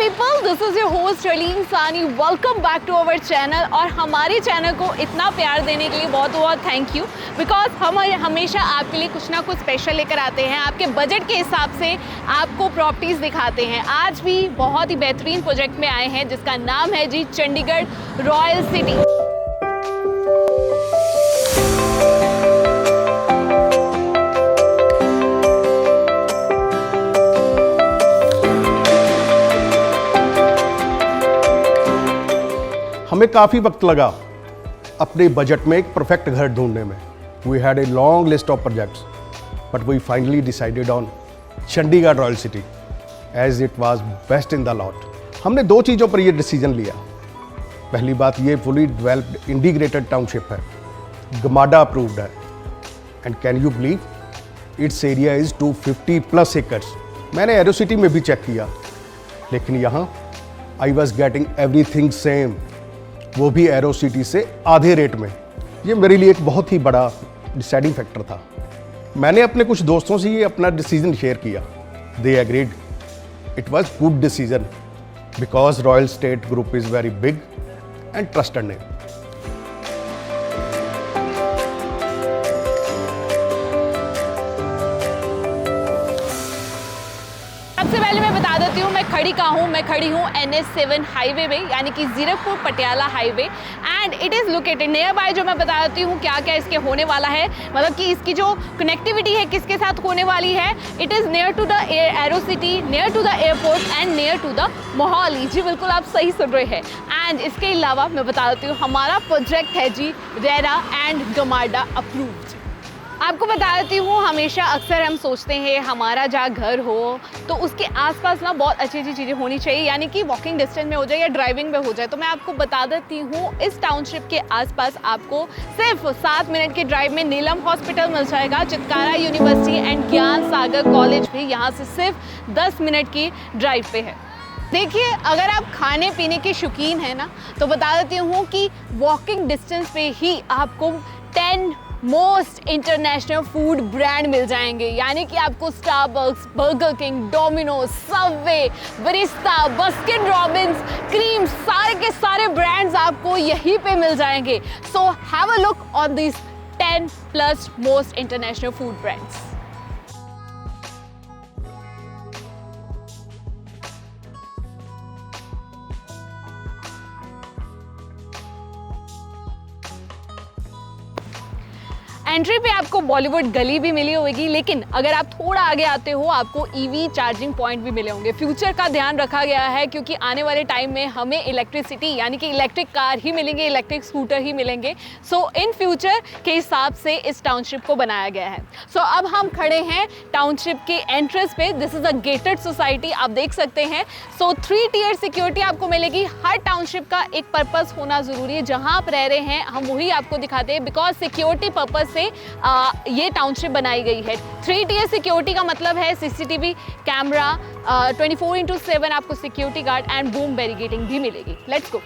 People, this is your host Raleen Sani. Welcome back to our channel. और हमारे channel को इतना प्यार देने के लिए बहुत बहुत थैंक यू, बिकॉज हम हमेशा आपके लिए कुछ ना कुछ स्पेशल लेकर आते हैं, आपके बजट के हिसाब से आपको प्रॉपर्टीज़ दिखाते हैं। आज भी बहुत ही बेहतरीन प्रोजेक्ट में आए हैं जिसका नाम है जी चंडीगढ़ रॉयल सिटी। हमें काफ़ी वक्त लगा अपने बजट में एक परफेक्ट घर ढूंढने में। We had a long list of projects but we finally decided on Chandigarh royal city as it was best in the lot. हमने दो चीज़ों पर यह डिसीजन लिया। पहली बात, ये फुली डेवलप्ड इंटीग्रेटेड टाउनशिप है, गमाडा अप्रूव्ड है, and can you believe it's area is 250+ acres. मैंने एरो सिटी में भी चेक किया, लेकिन यहाँ I was getting everything same, वो भी एरो सिटी से आधे रेट में। ये मेरे लिए एक बहुत ही बड़ा डिसाइडिंग फैक्टर था। मैंने अपने कुछ दोस्तों से ये अपना डिसीजन शेयर किया। They agreed it was good decision because royal state group is very big and trusted name. सबसे पहले मैं बता देती हूँ मैं खड़ी कहाँ हूँ। मैं खड़ी हूँ NH7 हाईवे में, यानी कि Zirakpur Patiala highway, and it is located near by. जो मैं बता देती हूँ क्या क्या इसके होने वाला है, मतलब कि इसकी जो कनेक्टिविटी है किसके साथ होने वाली है। It is near to the Aero City, near to the airport and near to the Mohali. जी बिल्कुल, आप सही सुन रहे हैं। एंड इसके अलावा मैं बता देती हूँ हमारा प्रोजेक्ट है जी रेरा एंड गमाडा अप्रूव्ड। आपको बता देती हूँ, हमेशा अक्सर हम सोचते हैं हमारा जहाँ घर हो तो उसके आसपास ना बहुत अच्छी अच्छी चीज़ें होनी चाहिए, यानी कि वॉकिंग डिस्टेंस में हो जाए या ड्राइविंग में हो जाए। तो मैं आपको बता देती हूँ इस टाउनशिप के आसपास आपको सिर्फ 7 मिनट के ड्राइव में नीलम हॉस्पिटल मिल जाएगा, चितकारा यूनिवर्सिटी एंड ज्ञान सागर कॉलेज भी यहाँ से सिर्फ 10 मिनट की ड्राइव पे है। देखिए, अगर आप खाने पीने के शौकीन हैं ना, तो बता देती हूँ कि वॉकिंग डिस्टेंस पे ही आपको 10 मोस्ट इंटरनेशनल फूड ब्रांड मिल जाएंगे, यानी कि आपको Starbucks, burger king, Domino's, Subway, Barista, Baskin Robbins, cream, सारे के सारे ब्रांड्स आपको यहीं पे मिल जाएंगे। So have a look on this 10+ most international food brands. Entry पे आपको बॉलीवुड गली भी मिली होगी, लेकिन अगर आप थोड़ा आगे आते हो आपको EV चार्जिंग पॉइंट भी मिले होंगे। फ्यूचर का ध्यान रखा गया है क्योंकि आने वाले टाइम में हमें इलेक्ट्रिसिटी यानी कि इलेक्ट्रिक कार ही मिलेंगे, इलेक्ट्रिक स्कूटर ही मिलेंगे। सो इन फ्यूचर के हिसाब से इस टाउनशिप को बनाया गया है। सो अब हम खड़े हैं टाउनशिप के एंट्रेंस पे। This is a gated society, आप देख सकते हैं। सो 3 टियर सिक्योरिटी आपको मिलेगी। हर टाउनशिप का एक पर्पस होना जरूरी है। जहां आप रह रहे हैं हम वही आपको दिखाते हैं, बिकॉज सिक्योरिटी पर्पज से ये टाउनशिप बनाई गई है। 3 टियर सिक्योरिटी का मतलब है CCTV कैमरा, 24/7 आपको security guard and boom barricading भी मिलेगी। Let's go.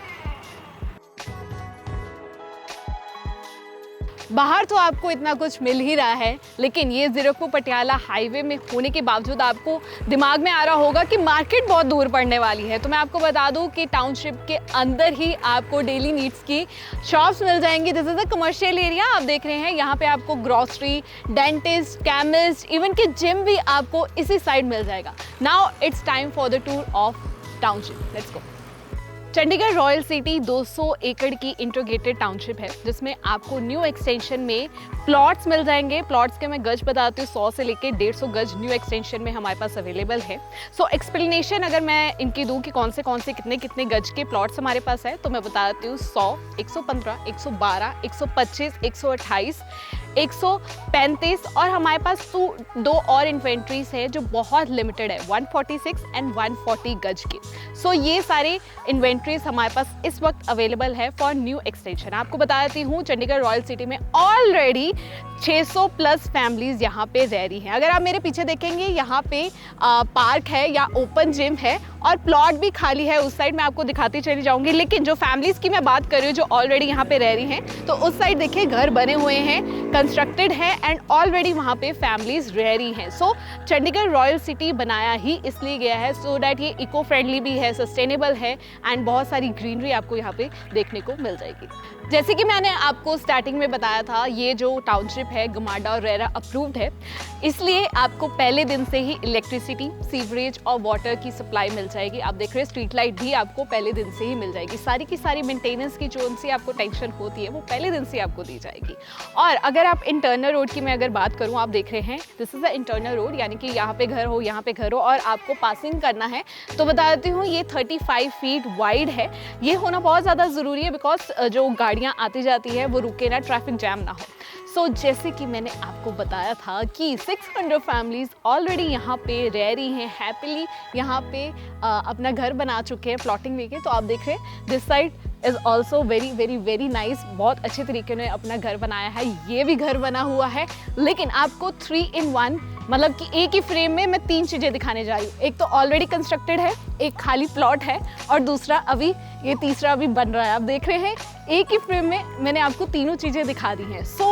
बाहर तो आपको इतना कुछ मिल ही रहा है, लेकिन ये जीरकपुर पटियाला हाईवे में होने के बावजूद आपको दिमाग में आ रहा होगा कि मार्केट बहुत दूर पड़ने वाली है। तो मैं आपको बता दूं कि टाउनशिप के अंदर ही आपको डेली नीड्स की शॉप्स मिल जाएंगी। This is a commercial area, आप देख रहे हैं। यहाँ पे आपको ग्रॉसरी, डेंटिस्ट, केमिस्ट, इवन कि जिम भी आपको इसी साइड मिल जाएगा। Now it's time for the tour of township. Let's go. Chandigarh royal city 200 एकड़ की इंटीग्रेटेड टाउनशिप है, जिसमें आपको न्यू एक्सटेंशन में प्लॉट्स मिल जाएंगे। प्लॉट्स के मैं गज बताती हूँ, 100 से लेके 150 गज न्यू एक्सटेंशन में हमारे पास अवेलेबल है। सो एक्सप्लेनेशन अगर मैं इनकी दूँ कि कौन से कितने कितने गज के प्लॉट्स हमारे पास है, तो मैं बता देती हूँ 100, 115, 112, 125, 128, 135 और हमारे पास 2 और इन्वेंट्रीज है जो बहुत लिमिटेड है, 146 एंड 140 गज के। सो ये सारे इन्वेंट्रीज हमारे पास इस वक्त अवेलेबल है फॉर न्यू एक्सटेंशन। आपको बता देती हूँ चंडीगढ़ रॉयल सिटी में ऑलरेडी 600+ फैमिलीज यहाँ पे रह रही हैं। अगर आप मेरे पीछे देखेंगे, यहाँ पे पार्क है या ओपन जिम है और प्लॉट भी खाली है उस साइड, मैं आपको दिखाती चली जाऊंगी। लेकिन जो फैमिलीज की मैं बात कर रही हूँ जो ऑलरेडी यहाँ पे रह रही हैं, तो उस साइड देखिए घर बने हुए हैं, कंस्ट्रक्टेड है एंड ऑलरेडी वहाँ पे फैमिलीज रह रही हैं। सो चंडीगढ़ रॉयल सिटी बनाया ही इसलिए गया है सो डैट ये इको फ्रेंडली भी है, सस्टेनेबल है एंड बहुत सारी ग्रीनरी आपको यहाँ पे देखने को मिल जाएगी। जैसे कि मैंने आपको स्टार्टिंग में बताया था, ये जो टाउनशिप है गमाडा और रेरा अप्रूव्ड है, इसलिए आपको पहले दिन से ही इलेक्ट्रिसिटी, सीवरेज और वाटर की सप्लाई मिल जाएगी। आप देख रहे हैं स्ट्रीट लाइट भी आपको पहले दिन से ही मिल जाएगी। सारी की सारी मेंटेनेंस की जो उनसे आपको टेंशन होती है वो पहले दिन से आपको दी जाएगी। और अगर आप इंटरनल रोड की मैं अगर बात करूँ, आप देख रहे हैं this is the internal road, यानी कि यहाँ पे घर हो, यहाँ पे घर हो और आपको पासिंग करना है, तो बता देती हूँ ये 35 फीट वाइड है। ये होना बहुत ज़्यादा ज़रूरी है बिकॉज जो गाड़ियाँ आती जाती है वो रुके ना, ट्रैफिक जैम ना हो। सो जैसे कि मैंने आपको बताया था कि 600 फैमिलीज ऑलरेडी यहाँ पे रह रही हैं, हैप्पीली यहाँ पे अपना घर बना चुके हैं प्लॉटिंग लेके। तो आप देख रहे हैं this side is also very very very nice, बहुत अच्छे तरीके ने अपना घर बनाया है। ये भी घर बना हुआ है, लेकिन आपको 3 in 1 मतलब कि एक ही फ्रेम में मैं 3 चीज़ें दिखाने जा रही हूँ। एक तो ऑलरेडी कंस्ट्रक्टेड है, एक खाली प्लॉट है और दूसरा अभी ये तीसरा अभी बन रहा है। आप देख रहे हैं एक ही फ्रेम में मैंने आपको तीनों चीज़ें दिखा दी हैं। सो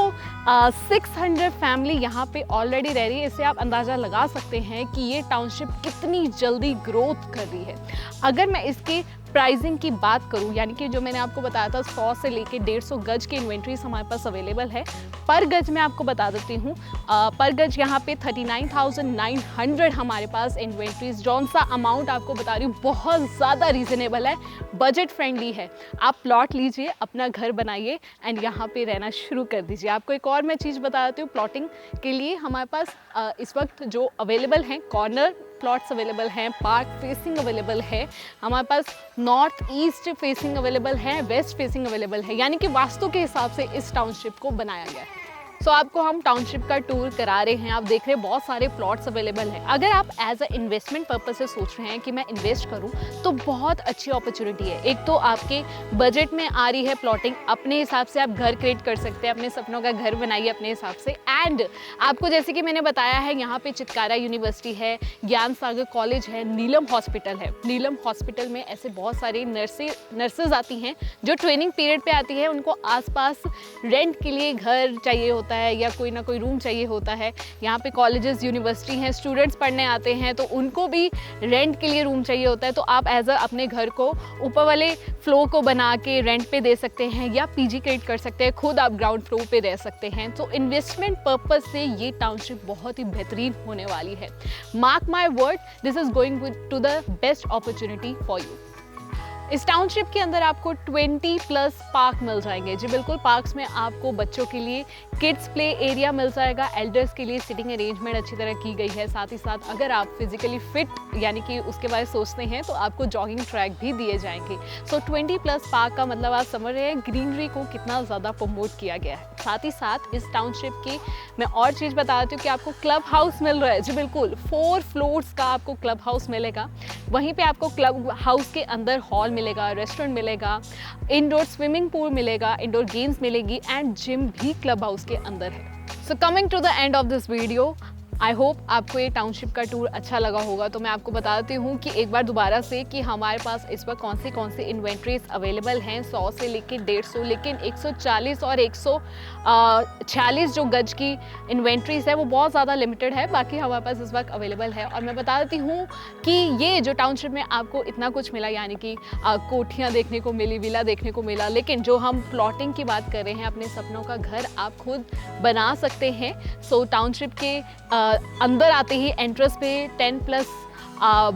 600 फैमिली यहाँ पे ऑलरेडी रह रही है। इससे आप अंदाज़ा लगा सकते हैं कि ये टाउनशिप कितनी जल्दी ग्रोथ कर रही है। अगर मैं इसकी प्राइसिंग की बात करूं, यानी कि जो मैंने आपको बताया था 100 से लेके 150 गज की इन्वेंट्रीज हमारे पास अवेलेबल है। पर गज मैं आपको बता देती हूँ, पर गज यहाँ पे 39,900 हमारे पास इन्वेंट्रीज। जौन सा अमाउंट आपको बता रही हूँ बहुत ज़्यादा रीज़नेबल है, बजट फ्रेंडली है। आप प्लॉट लीजिए, अपना घर बनाइए एंड यहाँ पे रहना शुरू कर दीजिए। आपको एक और मैं चीज़ बता देती हूँ, प्लॉटिंग के लिए हमारे पास इस वक्त जो अवेलेबल हैं कॉर्नर प्लॉट्स अवेलेबल हैं, पार्क फेसिंग अवेलेबल है, हमारे पास नॉर्थ ईस्ट फेसिंग अवेलेबल है, वेस्ट फेसिंग अवेलेबल है, यानी कि वास्तु के हिसाब से इस टाउनशिप को बनाया गया है। सो आपको हम टाउनशिप का टूर करा रहे हैं। आप देख रहे हैं बहुत सारे प्लॉट्स अवेलेबल हैं। अगर आप एज अ इन्वेस्टमेंट पर्पज से सोच रहे हैं कि मैं इन्वेस्ट करूं, तो बहुत अच्छी अपॉर्चुनिटी है। एक तो आपके बजट में आ रही है प्लॉटिंग, अपने हिसाब से आप घर क्रिएट कर सकते हैं, अपने सपनों का घर बनाइए अपने हिसाब से। एंड आपको जैसे कि मैंने बताया है, यहाँ पे चितकारा यूनिवर्सिटी है, ज्ञान सागर कॉलेज है, नीलम हॉस्पिटल है। नीलम हॉस्पिटल में ऐसे बहुत सारे नर्सेज आती हैं जो ट्रेनिंग पीरियड पे आती है। उनको आसपास रेंट के लिए घर चाहिए होता है या कोई ना कोई रूम चाहिए होता है। यहाँ पे कॉलेजेस यूनिवर्सिटी हैं, स्टूडेंट्स पढ़ने आते हैं तो उनको भी रेंट के लिए रूम चाहिए होता है। तो आप एज अ अपने घर को ऊपर वाले फ्लोर को बना के रेंट पे दे सकते हैं या पीजी क्रिएट कर सकते हैं, खुद आप ग्राउंड फ्लोर पे रह सकते हैं। तो इन्वेस्टमेंट पर्पज से ये टाउनशिप बहुत ही बेहतरीन होने वाली है। Mark my word, this is going to the best opportunity for you. इस टाउनशिप के अंदर आपको 20+ पार्क मिल जाएंगे। जी बिल्कुल, पार्क्स में आपको बच्चों के लिए किड्स प्ले एरिया मिल जाएगा, एल्डर्स के लिए सिटिंग अरेंजमेंट अच्छी तरह की गई है। साथ ही साथ अगर आप फिजिकली फिट यानी कि उसके बारे में सोचते हैं तो आपको जॉगिंग ट्रैक भी दिए जाएंगे। सो 20+ पार्क का मतलब आप समझ रहे हैं ग्रीनरी को कितना ज़्यादा प्रमोट किया गया है। साथ ही साथ इस टाउनशिप की मैं और चीज़ बता देती हूँ कि आपको क्लब हाउस मिल रहा है। जी बिल्कुल, 4 फ्लोर्स का आपको क्लब हाउस मिलेगा। वहीं पे आपको क्लब हाउस के अंदर हॉल मिलेगा, रेस्टोरेंट मिलेगा, इंडोर स्विमिंग पूल मिलेगा, इंडोर गेम्स मिलेगी एंड जिम भी क्लब हाउस के अंदर है। So coming to the end of this video, I hope आपको ये टाउनशिप का टूर अच्छा लगा होगा। तो मैं आपको बता देती हूँ कि एक बार दोबारा से कि हमारे पास इस वक्त कौन सी इन्वेंट्रीज अवेलेबल हैं। 100 से लेकर 150, लेकिन 140 और 146 जो गज की इन्वेंट्रीज है वो बहुत ज़्यादा लिमिटेड है। बाकी हमारे पास इस वक्त अवेलेबल है। और मैं बता देती हूँ कि ये जो टाउनशिप में आपको इतना कुछ मिला, यानी कि कोठियाँ देखने को मिली, विला देखने को मिला, लेकिन जो हम प्लॉटिंग की बात कर रहे हैं, अपने सपनों का घर आप खुद बना सकते हैं। सो टाउनशिप के अंदर आते ही एंट्रेंस पे 10+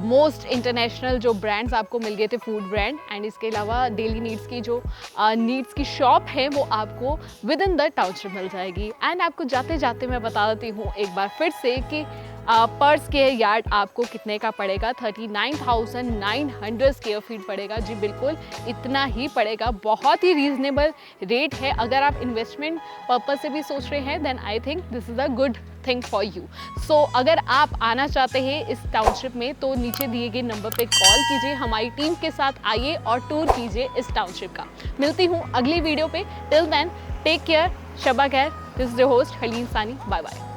मोस्ट इंटरनेशनल जो ब्रांड्स आपको मिल गए थे, फूड ब्रांड, एंड इसके अलावा डेली नीड्स की जो नीड्स की शॉप है वो आपको विद इन द टाउनशिप मिल जाएगी। एंड आपको जाते जाते मैं बता देती हूँ एक बार फिर से कि पर स्क्वायर यार्ड आपको कितने का पड़ेगा। 39,900 स्क्वायर फीट पड़ेगा। जी बिल्कुल, इतना ही पड़ेगा। बहुत ही रीजनेबल रेट है। अगर आप इन्वेस्टमेंट पर्पज से भी सोच रहे हैं then I think this is a good thing for you. So अगर आप आना चाहते हैं इस टाउनशिप में तो नीचे दिए गए नंबर पे कॉल कीजिए, हमारी टीम के साथ आइए और टूर कीजिए इस टाउनशिप का। मिलती हूँ अगली वीडियो पे। टिल देन टेक केयर, शबा खैर। This is your host Haleem Sani. Bye bye.